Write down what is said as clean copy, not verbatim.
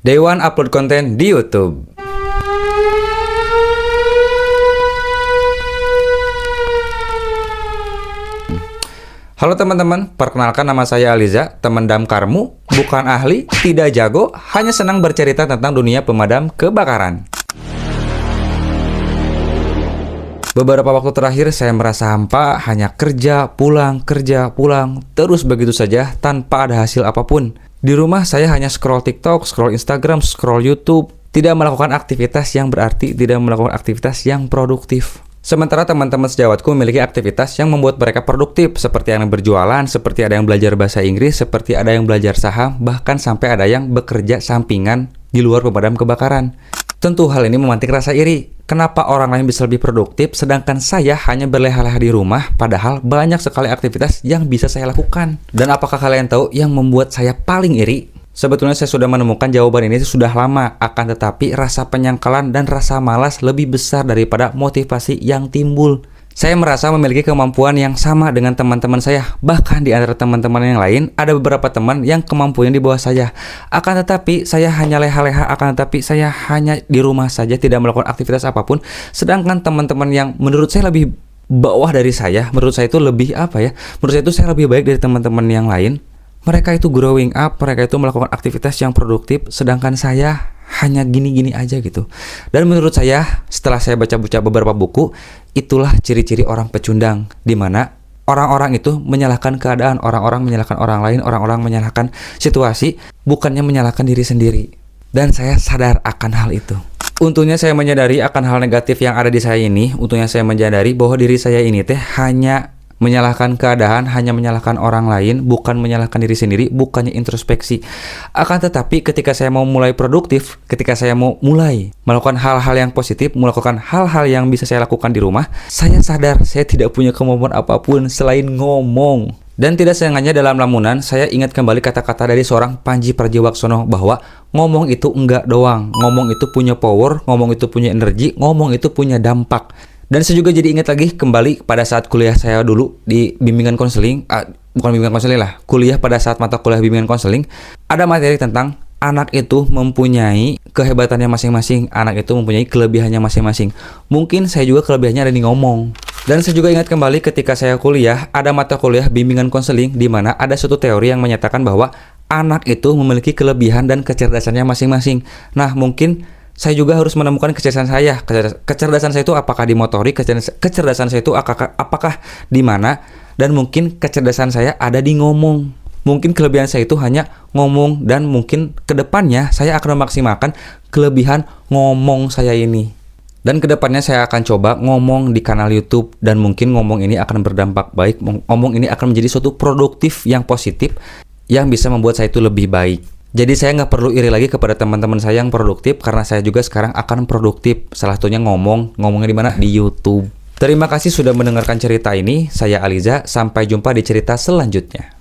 Day One upload konten di YouTube. Halo teman-teman, perkenalkan nama saya Aliza, teman damkarmu, bukan ahli, tidak jago, hanya senang bercerita tentang dunia pemadam kebakaran. Beberapa waktu terakhir saya merasa hampa, hanya kerja, pulang, terus begitu saja tanpa ada hasil apapun. Di rumah saya hanya scroll TikTok, scroll Instagram, scroll YouTube, tidak melakukan aktivitas yang berarti, tidak melakukan aktivitas yang produktif. Sementara teman-teman sejawatku memiliki aktivitas yang membuat mereka produktif, seperti yang berjualan, seperti ada yang belajar bahasa Inggris, seperti ada yang belajar saham, bahkan sampai ada yang bekerja sampingan di luar pemadam kebakaran. Tentu hal ini memantik rasa iri. Kenapa orang lain bisa lebih produktif, sedangkan saya hanya berleha-leha di rumah, padahal banyak sekali aktivitas yang bisa saya lakukan. Dan apakah kalian tahu yang membuat saya paling iri? Sebetulnya saya sudah menemukan jawaban ini sudah lama, akan tetapi rasa penyangkalan dan rasa malas lebih besar daripada motivasi yang timbul. Saya merasa memiliki kemampuan yang sama dengan teman-teman saya. Bahkan di antara teman-teman yang lain, ada beberapa teman yang kemampuannya di bawah saya. Akan tetapi, saya hanya leha-leha, akan tetapi saya hanya di rumah saja, tidak melakukan aktivitas apapun. Sedangkan teman-teman yang menurut saya lebih bawah dari saya, menurut saya itu lebih menurut saya itu saya lebih baik dari teman-teman yang lain. Mereka itu growing up, mereka itu melakukan aktivitas yang produktif, sedangkan saya hanya gini-gini aja gitu. Dan menurut saya, setelah saya baca-baca beberapa buku, itulah ciri-ciri orang pecundang, di mana orang-orang itu menyalahkan keadaan, orang-orang menyalahkan orang lain, orang-orang menyalahkan situasi, bukannya menyalahkan diri sendiri. Dan saya sadar akan hal itu. Untungnya saya menyadari akan hal negatif yang ada di saya ini, untungnya saya menyadari bahwa diri saya ini hanya menyalahkan keadaan, hanya menyalahkan orang lain, bukan menyalahkan diri sendiri, bukannya introspeksi. Akan tetapi ketika saya mau mulai produktif, ketika saya mau mulai melakukan hal-hal yang positif, melakukan hal-hal yang bisa saya lakukan di rumah, saya sadar saya tidak punya kemampuan apapun selain ngomong. Dan tidak sengaja dalam lamunan, saya ingat kembali kata-kata dari seorang Panji Pragiwaksono bahwa ngomong itu enggak doang, ngomong itu punya power, ngomong itu punya energi, ngomong itu punya dampak. Dan saya juga jadi ingat lagi kembali pada saat kuliah saya dulu di bimbingan konseling, bukan bimbingan konseling lah, kuliah pada saat mata kuliah bimbingan konseling, ada materi tentang anak itu mempunyai kehebatannya masing-masing, anak itu mempunyai kelebihannya masing-masing. Mungkin saya juga kelebihannya ada di ngomong. Dan saya juga ingat kembali ketika saya kuliah, ada mata kuliah bimbingan konseling di mana ada suatu teori yang menyatakan bahwa anak itu memiliki kelebihan dan kecerdasannya masing-masing. Nah, mungkin saya juga harus menemukan kecerdasan saya. Kecerdasan saya itu apakah di motorik, kecerdasan saya itu apakah di mana, dan mungkin kecerdasan saya ada di ngomong. Mungkin kelebihan saya itu hanya ngomong, dan mungkin kedepannya saya akan memaksimalkan kelebihan ngomong saya ini. Dan kedepannya saya akan coba ngomong di kanal YouTube, dan mungkin ngomong ini akan berdampak baik. Ngomong ini akan menjadi suatu produktif yang positif yang bisa membuat saya itu lebih baik. Jadi saya nggak perlu iri lagi kepada teman-teman saya yang produktif, karena saya juga sekarang akan produktif. Salah satunya ngomongnya di mana? Di YouTube. Terima kasih sudah mendengarkan cerita ini. Saya Aliza, sampai jumpa di cerita selanjutnya.